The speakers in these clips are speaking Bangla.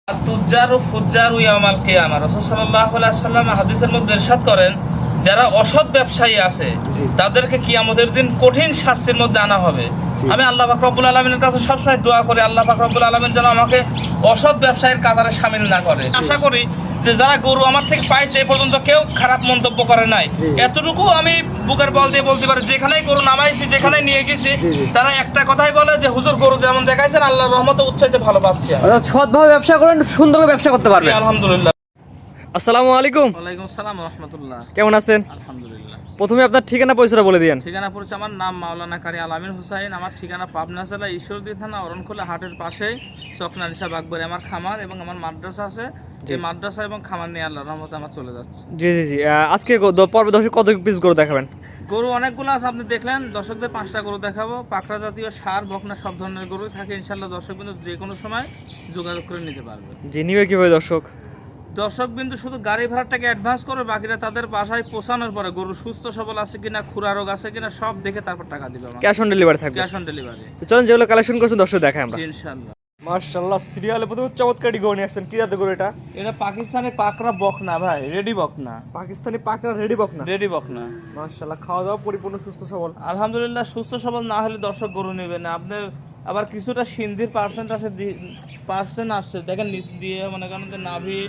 তুজ্জারু ফুজ্জারু ইয়াউমাল কিয়ামা। রাসূল সাল্লাল্লাহু আলাইহি ওয়াসাল্লাম হাদিসের মধ্যে ইরশাদ করেন, যারা অসৎ ব্যবসায়ী আছে তাদেরকে কিয়ামতের দিন কঠিন শাস্তির মধ্যে আনা হবে। আমি আল্লাহ পাক রব্বুল আলামিনের কাছে সবসময় দোয়া করি, আল্লাহ পাক রব্বুল আলামিন যেন আমাকে অসৎ ব্যবসায়ীর কাতারে শামিল না করে। আশা করি যে যারা গরু আমার থেকে পাইছে এ পর্যন্ত কেউ খারাপ মন্তব্য করে নাই। এতটুকু আমি বুকের বল দিয়ে বলতে পারি, যেখানেই গরু নামাইছি, যেখানেই নিয়ে গেছি, তারা একটা কথাই বলে যে হুজুর গরু যেমন দেখাইছেন আল্লাহর রহমতে উচ্চাইতে ভালো পাচ্ছি। সৎভাবে ব্যবসা করেন, সুন্দরভাবে ব্যবসা করতে পারবেন। আলহামদুলিল্লাহ। আসসালামু আলাইকুম। ওয়ালাইকুম আসসালাম ওয়া রাহমাতুল্লাহ। কেমন আছেন? আলহামদুলিল্লাহ। প্রথমে আপনার ঠিকানা পরিচয়টা বলে দিয়েন। ঠিকানা পড়ছে, আমার নাম মাওলানা কারি আলামিন হুসাইন। আমার ঠিকানা পাবনা জেলা ঈশ্বরদী থানা অরণখোলা হাটের পাশেই চকনারিসা বাগবাড়ি আমার খামার এবং আমার মাদ্রাসা আছে। এই মাদ্রাসা এবং খামার নিয়ে আল্লাহর রহমতে আমার চলে যাচ্ছে। জি জি জি। আজকে পর্বে দর্শক কত পিস গরু দেখাবেন? গরু অনেকগুলো আছে, আপনি দেখলেন। দর্শকদের 5টা গরু দেখাবো। পাকড়া জাতীয় সার বকনা সব ধরনের গরু থাকে ইনশাল্লাহ। দর্শক বিন্দু যে কোনো সময় যোগাযোগ করে নিতে পারবে। জি, নিবে কিভাবে দর্শক? দর্শক বিন্দু শুধু গাড়ি ভাড়াটাকে অ্যাডভান্স করবে, বাকিটা তাদের বাসায় পৌঁছানোর পরে গরু সুস্থ সবল আছে কিনা, খুরা রোগ আছে কিনা সব দেখে তারপর টাকা দিবে। ক্যাশ অন ডেলিভারি থাকবে। Cash on delivery. চলেন যেগুলো কালেকশন করছেন দর্শক দেখাই আমরা ইনশাআল্লাহ। মাশাআল্লাহ, সিরিয়ালে প্রথমে চমৎকারী গরু নিয়ে আসছেন। কি জাতের গরু এটা? এটা পাকিস্তানি পাকড়া বকনা ভাই, রেডি বকনা। পাকিস্তানি পাকড়া রেডি বকনা। রেডি বকনা। মাশাআল্লাহ, খাওয়া দাওয়া পরিপূর্ণ সুস্থ সবল। আলহামদুলিল্লাহ। সুস্থ সবল না হলে দর্শক গরু নেবে না। আপনার আবার কিছুটা সিন্ধির পার্সেন্ট আসছে, দেখেন নিচ দিয়ে মনে করেন যে নাভি,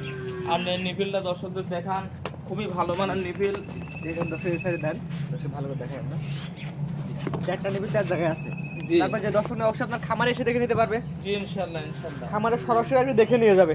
আপনার নিপিলটা দর্শকদের দেখান, খুবই ভালো মানের নিপিল। দেখেন দর্শক এই সাইডে দেন, দর্শক ভালো করে দেখাই আমরা। চারটা নিপিল চার জায়গায় আছে। তারপর যে দর্শক অবশ্যই আপনার খামারে এসে দেখে নিতে পারবে। জি ইনশাআল্লাহ ইনশাআল্লাহ। খামারে সরাসরি আপনি দেখে নিয়ে যাবে।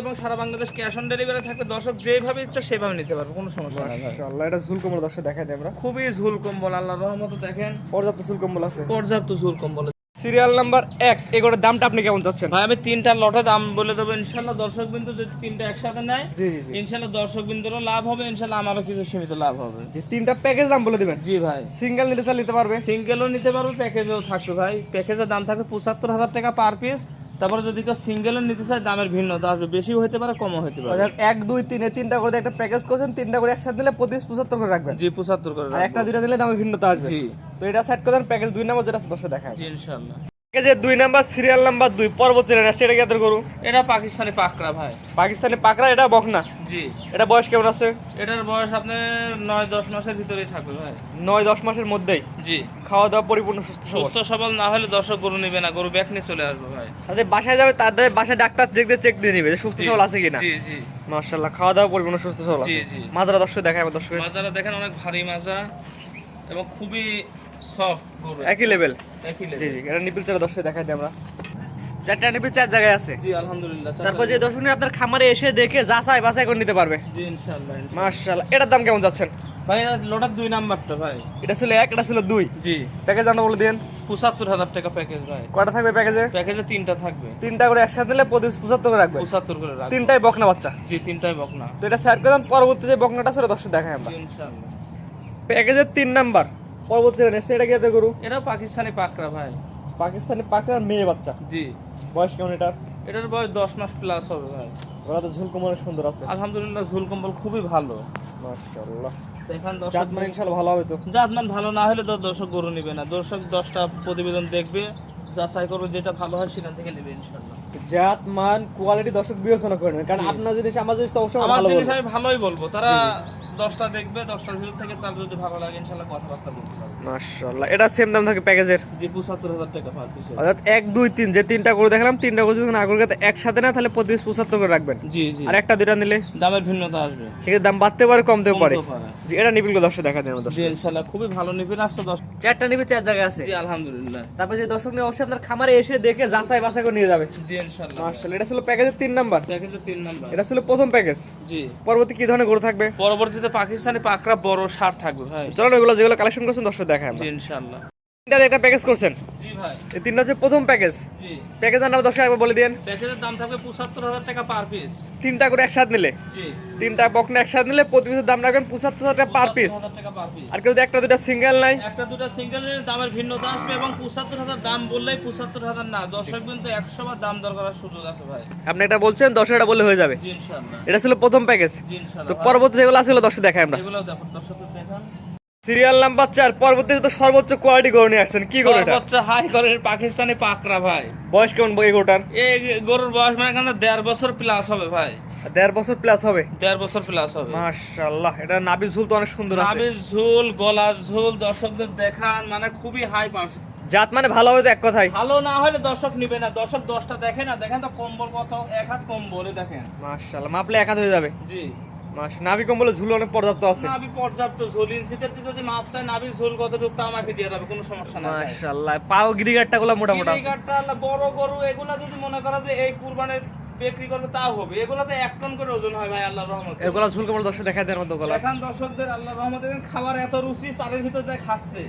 এবং সারা বাংলাদেশ ক্যাশ অন ডেলিভারি থাকবে। দর্শক যেভাবে ইচ্ছা সেভাবে নিতে পারবে, কোনো সমস্যা নেই। মাশাআল্লাহ, এটা ঝুল কম্বল দর্শক দেখাই দেই আমরা। খুবই ঝুল কম্বল, আল্লাহর রহমতে দেখেন পর্যাপ্ত ঝুল কম্বল আছে। পর্যাপ্ত ঝুল কম্বল। সিরিয়াল নাম্বার 1, এগুলোর দামটা আপনি কেমন চাচ্ছেন? ভাই আমি 3টা লটে দাম বলে দেবো ইনশাআল্লাহ। দর্শক বিন্দু যদি 3টা একসাথে নেয় জি জি জি, ইনশাআল্লাহ দর্শক বিন্দুরও লাভ হবে, ইনশাআল্লাহ আমারও কিছু সীমিত লাভ হবে। যে 3টা প্যাকেজ দাম বলে দিবেন। জি ভাই। সিঙ্গেল নিতে চাইলে নিতে পারবে। সিঙ্গেলও নিতে পারবে, প্যাকেজও থাকবে ভাই। প্যাকেজের দাম থাকবে 75,000 টাকা পার পিস। তারপরে যদি কেউ সিঙ্গেলও নিতে চায় দামের ভিন্নতা আসবে, বেশিও হতে পারে কমও হতে পারে। 1 2 3 3টা করে একটা প্যাকেজ করছেন, 3টা করে একসাথে নিলে প্রতি 75 করে রাখবেন। জি 75 করে আর একটা দুইটা নিলে দামের ভিন্নতা আসবে। জি। তো এটা সেট করে দেন। প্যাকেজ 2 নাম্বার যেটা দর্শক দেখায়। জি ইনশাআল্লাহ। প্যাকেজের 2 নাম্বার সিরিয়াল নাম্বার 2 পরবর্তী না, সেটা কি গরু? এটা পাকিস্তানি পাকড়া ভাই। পাকিস্তানি পাকড়া, এটা বকনা। জি। এটা বয়স কেমন আছে? এটার বয়স আপনার 9-10 মাসের ভিতরেই থাকবে ভাই। 9-10 মাসের মধ্যেই। জি। খাওয়া দাওয়া পরিপূর্ণ সুস্থ সবল। সুস্থ সবল না হলে দর্শক গরু নেবে না, গরু ব্যাক নিয়ে চলে আসবে ভাই। তাদের বাসায় যাবে, তাদের বাসায় ডাক্তার চেক দিয়ে নিবে যে সুস্থ সবল আছে কিনা। জি জি। মাশাআল্লাহ, খাওয়া দাওয়া পরিপূর্ণ সুস্থ সবল। জি জি। মাজারা দর্শক দেখায় আমরা। দর্শক মাজারা দেখেন অনেক ভারী মাজা এবং খুবই সফট গরু। একই লেভেল। একই জি লেভেল। জি, এটা নিপিল চারা দর্শক দেখাই দিই আমরা। 4টা নিপিল 4 জায়গায় আছে। জি আলহামদুলিল্লাহ। তারপর যে দর্শক আপনার খামারে এসে দেখে যাচাই বাছাই করে নিতে পারবে। জি ইনশাআল্লাহ। মাশাআল্লাহ, এটার দাম কেমন যাচ্ছেন? ভাই লোটার 2 নাম্বারটা ভাই। এটা ছিল 1, এটা ছিল 2। জি। প্যাকেজ দামটা বলে দেন। 75,000 টাকা প্যাকেজ ভাই। কয়টা থাকবে প্যাকেজে? প্যাকেজে 3টা থাকবে। 3টা করে একসাথে নিলে প্রতি 75 করে রাখবে। 75 করে রাখবে। 3টাই বকনা বাচ্চা। জি 3টাই বকনা। তো এটা সেট করে দেন। পরবর্তী যে বকনাটা ছিল দর্শক দেখাই আমরা। জি ইনশাআল্লাহ। প্যাকেজের 3 নাম্বার পরবর্তী নেক্সট, এটা কি এত গরু? এটা পাকিস্তানি পাকড়া ভাই। পাকিস্তানি পাকড়া মেয়ে বাচ্চা। জি। বয়স কেমন এটার? এটার বয়স 10 মাস প্লাস হবে ভাই। ওরা তো ঝুল কম্বল সুন্দর আছে। আলহামদুলিল্লাহ। ঝুল কম্বল খুবই ভালো। মাশাআল্লাহ, দেখেন দর্শক জাতমান ইনশাআল্লাহ ভালো হবে তো। জাতমান ভালো না হলে তো দর্শক গরু নেবে না। দর্শক 10টা প্রতিবেদন দেখবে, যাচাই করবে, যেটা ভালো হয় সেখান থেকে নেবে ইনশাআল্লাহ। জাতমান কোয়ালিটি দর্শক বিবেচনা করে নেন, কারণ আপনার জিনিস আমার জিনিস তো অবশ্যই আমার ভালো জিনিস বলবো। আমি ভালোই বলবো। তারা 10টা দেখবে, 10টার ভিতর থেকে তার যদি ভালো লাগে ইনশাআল্লাহ কথাবার্তা বলতে পারবে। মাশাআল্লাহ, এটা সেম দাম থাকে প্যাকেজের। জি 75,000 টাকা পার পিস। অর্থাৎ 1 2 3 যে 3টা করে দেখালাম, 3টা করে যদি আগরগাতে একসাথে না তাহলে প্রতি 75 করে রাখবেন। জি জি। আর একটা দুইটা নিলে দামের ভিন্নতা আসবে, সেক্ষেত্রে দাম বাড়তে পারে কমতেও পারে। কমতেও পারে। জি, এটা নিবিল করে দর্শক দেখা দেন আমাদের। জি ইনশাআল্লাহ। খুবই ভালো নিবেন আসছে 10। 4টা নিবি 4 জায়গায় আছে। জি আলহামদুলিল্লাহ। তারপর যে দর্শক নিয়ে অবশ্যই আপনার খামারে এসে দেখে যাচাই বাছাই করে নিয়ে যাবে। জি ইনশাআল্লাহ। মাশাআল্লাহ, এটা ছিল প্যাকেজের 3 নাম্বার। প্যাকেজে 3 নাম্বার। এটা ছিল প্রথম প্যাকেজ। জি। পরবর্তী কি ধরনের গরু থাকবে? পরবর্তীতে পাকিস্তানি পাকড়া বড় সার থাকবে ভাই। চলুন এগুলো যেগুলো কালেকশন করছেন দর্শক দেখায় আমরা। জি ইনশাআল্লাহ। 3টা একটা প্যাকেজ করছেন। জি ভাই। এই 3টা হচ্ছে প্রথম প্যাকেজ। জি। প্যাকেজের নাম দর্শক একবার বলে দেন। প্যাকেজের দাম থাকবে 75,000 টাকা পার পিস। 3টা করে একসাথে নিলে, জি। 3টা বকনা একসাথে নিলে প্রতি পিসের দাম রাখবেন 75,000 টাকা পার পিস। 75,000 টাকা পার পিস। আর কেউ যদি একটা দুটা সিঙ্গেল নাই, একটা দুটো সিঙ্গেলের দামের ভিন্নতা আসবে এবং 75,000 দাম বললেই 75,000 না, দর্শক কিন্তু 100 বার দাম দর করার সুযোগ আছে ভাই। আপনি এটা বলছেন 10 টাকা বললে হয়ে যাবে। জি ইনশাআল্লাহ। এটা ছিল প্রথম প্যাকেজ। জি ইনশাআল্লাহ। তো পরবর্তী যেগুলো আছে দর্শক দেখায় আমরা। এগুলো দেখো দর্শক দেখান। সিরিয়াল নাম্বার 4 পরবর্তীতে তো সর্বোচ্চ কোয়ালিটি গরু নিয়ে আসছেন, কি গরু এটা? সর্বোচ্চ হাই করের পাকিস্তানি পাকড়া ভাই। বয়স কেমন এই গরুটার? এই গরুর বয়স মানে এখানে 1.5 বছর প্লাস হবে ভাই। 1.5 বছর প্লাস হবে। 1.5 বছর প্লাস হবে। মাশাআল্লাহ, এটা নাভি ঝুল তো অনেক সুন্দর আছে। নাভির ঝুল, গলার ঝুল দর্শকদের দেখান, মানে খুবই হাই পার্সেন্ট। জাত মানে ভালো হবে তো এক কথায়। ভালো না হলে দর্শক নিবে না। দর্শক 10টা দেখে না, দেখেন তো কম্বল কত, এক হাত কম্বলে দেখেন। মাশাআল্লাহ, মাপলে এক হাত হয়ে যাবে। জি, নাভি কম্বলে ঝুল অনেক পর্যাপ্ত আছে। নাভি পর্যাপ্ত ঝুল, ইঞ্চিতে যদি মাপ চাই নাভির ঝুল কতটুকু তা আমাকে দিয়ে যাবে, কোনো সমস্যা নাই। মাশাআল্লাহ, পাও গিরিগাটটা গুলো মোটা মোটা আছে। গিরিগাটটা বড় গরু, এগুলা যদি মনে করা যে এই কুরবানে বিক্রি করবে তাও হবে। এগুলাতে 1 টন করে ওজন হয় ভাই, আল্লাহর রহমতে। এগুলা ঝুল কম্বল দর্শক দেখায় দেওয়ার মতো গলা। এখন দর্শকদের আল্লাহর রহমতে খাবার এত রুচি, চালের ভিতর যায় খাচ্ছে।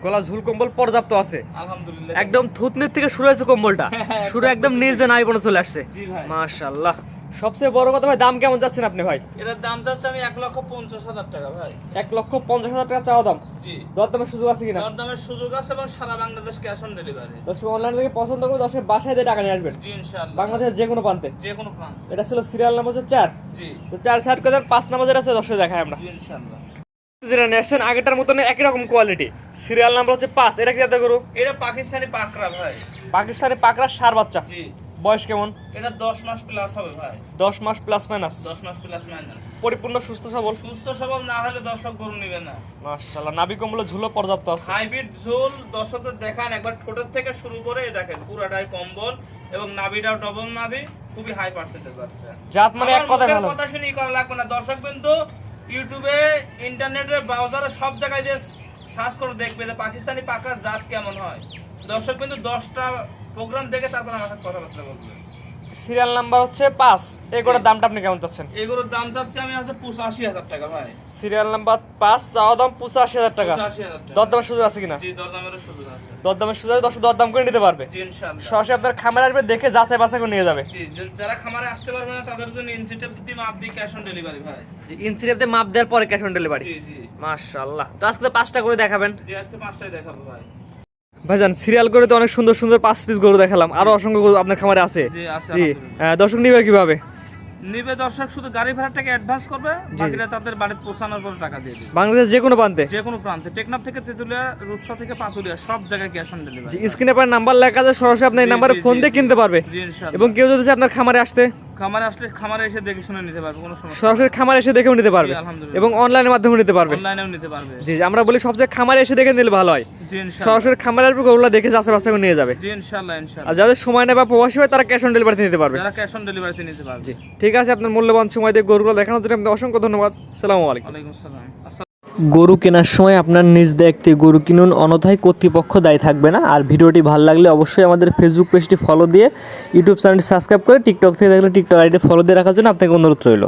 গলা ঝুল কম্বল পর্যাপ্ত আছে আলহামদুলিল্লাহ। একদম থুতনির থেকে শুরু হয়েছে কম্বলটা, শুরু একদম নিচ দিয়ে নাই পর্যন্ত চলে আসছে। জি ভাই। মাশাআল্লাহ। সবচেয়ে বড় কথা ভাই, দাম কেমন যাচ্ছেন আপনি ভাই? এটার দাম যাচ্ছে আমি 1,50,000 টাকা ভাই। 1,50,000 টাকা চাওয়া দাম। জি, দরদামের সুযোগ আছে কিনা? দরদামের সুযোগ আছে এবং সারা বাংলাদেশ ক্যাশ অন ডেলিভারি। দর্শক অনলাইন থেকে পছন্দ করে দর্শক বাসায় দিয়ে টাকা নিয়ে আসবেন জি ইনশাআল্লাহ, বাংলাদেশের যে কোনো প্রান্তে। যে কোনো প্রান্ত। এটা ছিল সিরিয়াল নাম্বার 4। জি তো 4 সাইড করে 5 নাম্বার যেটা আছে দর্শক দেখাই আমরা। জি ইনশাআল্লাহ। যেটা নেছেন আগেটার মতন একই রকম কোয়ালিটি। সিরিয়াল নাম্বার হচ্ছে 5। এটা কি জাতের গরু? এটা পাকিস্তানি পাকড়া ভাই। পাকিস্তানি পাকড়া ষাঁড় বাচ্চা। জি, বয়স কেমন? এটা 10 মাস প্লাস হবে ভাই। 10 মাস প্লাস মাইনাস। 10 মাস প্লাস মাইনাস। পরিপূর্ণ সুস্থ সবল। সুস্থ সবল না হলে দর্শক গরু নিবে না। মাশাআল্লাহ, নাভি কম্বলে ঝুলও পর্যাপ্ত আছে। হাইব্রিড ঝোল দর্শকদের দেখান একবার, ঠোঁটের থেকে শুরু করে এই দেখেন পুরাটাই কম্বল এবং নাভিটাও ডবল নাভি, খুবই হাই পার্সেন্টেজ বাচ্চা। জাত মানে এক কথায় ভালো। কথা শুনি করা লাগবে না দর্শক, কিন্তু ইউটিউবে, ইন্টারনেটে, ব্রাউজারে সব জায়গায় যে সার্চ করে দেখবে যে পাকিস্তানি পাকড়ার জাত কেমন হয়। দর্শক কিন্তু 10টা প্রোগ্রাম দেখে তারপর আমার সাথে কথাবার্তা বলবে। সিরিয়াল নাম্বার হচ্ছে 5। এই গরুর দামটা আপনি কেমন চাচ্ছেন? এগুলোর দাম চাচ্ছি আমি হচ্ছে 85,000 টাকা ভাই। সিরিয়াল নাম্বার 5 চাওয়া দাম 85,000 টাকা। 85,000 টাকা। দরদামের সুযোগ আছে কিনা? জি, দরদামেরও সুযোগ আছে। দরদামের সুযোগ দর্শক দরদাম করে নিতে পারবে। জি ইনশাআল্লাহ। সরাসরি আপনার খামারে আসবে, দেখে যাচাই বাছাই করে নিয়ে যাবে। জি, যারা খামারে আসতে পারবে না তাদের জন্য ইঞ্চি টেপ দিয়ে মাপ দিয়ে ক্যাশ অন ডেলিভারি ভাই। জি, ইঞ্চি টেপ দিয়ে মাপ দেওয়ার পরে ক্যাশ অন ডেলিভারি। জি জি মাশাআল্লাহ। তো আজকে 5টা করে দেখাবেন। জি, আজকে 5টাই দেখাবো ভাই। ভাইজান সিরিয়াল করে তো অনেক সুন্দর সুন্দর 5 পিস গরু দেখালাম, আরো অসংখ্য গরু আপনার খামারে আছে। জি আছে জি, আলহামদুলিল্লাহ। দর্শক নিবে কিভাবে? নিবে দর্শক শুধু গাড়ি ভাড়াটাকে অ্যাডভান্স করবে, বাকিটা তাদের বাড়িতে পৌঁছানোর পর টাকা দিয়ে দিবে। বাংলাদেশ যে কোনো প্রান্তে। যে কোনো প্রান্তে, টেকনাফ থেকে তেতুলিয়া, রূপসা থেকে পাতুলিয়া, সব জায়গায় ক্যাশ অন ডেলিভারি। জি, স্ক্রিনে পর নাম্বার লেখা আছে, সরাসরি আপনি এই নাম্বারে ফোন দিয়ে কিনতে পারবে। জি ইনশাআল্লাহ। এবং কেউ যদি চায় আপনার খামারে আসতে, খামারে আসলে খামারে এসে দেখে শুনে নিতে পারবে, কোনো সমস্যা সরাসরি খামারে এসে দেখেও নিতে পারবে জি, আলহামদুলিল্লাহ। এবং অনলাইনের মাধ্যমে নিতে পারবে। অনলাইনেও নিতে পারবে। জি, আমরা বলি সবচেয়ে খামারে এসে দেখে নিলে ভালো হয়। জি ইনশাআল্লাহ। সরাসরি খামারে আসবে, গরুগুলো দেখে যাচাই বাছাই করে নিয়ে যাবে। জি ইনশাআল্লাহ আর ইনশাআল্লাহ। যাদের সময় নেই বা প্রবাসী হয় তারা ক্যাশ অন ডেলিভারিতে নিতে পারবে। যারা ক্যাশ অন ডেলিভারিতে নিতে পারবে। জি, ঠিক আছে, আপনার মূল্যবান সময় দিয়ে গরুগুলো দেখানোর জন্য আপনাকে অসংখ্য ধন্যবাদ। আসসালামু আলাইকুম। ওয়ালাইকুম আসসালাম। গরু কেনার সময় আপনার নিজ দায়িত্বে গরু কিনুন, অন্যথায় কর্তৃপক্ষ দায়ী থাকবে না। আর ভিডিওটি ভালো লাগলে অবশ্যই আমাদের ফেসবুক পেজটি ফলো দিয়ে, ইউটিউব চ্যানেলটি সাবস্ক্রাইব করে, টিকটক থেকে দেখলে টিকটক আইডি ফলো দিয়ে রাখার জন্য আপনাকে অনুরোধ রইল।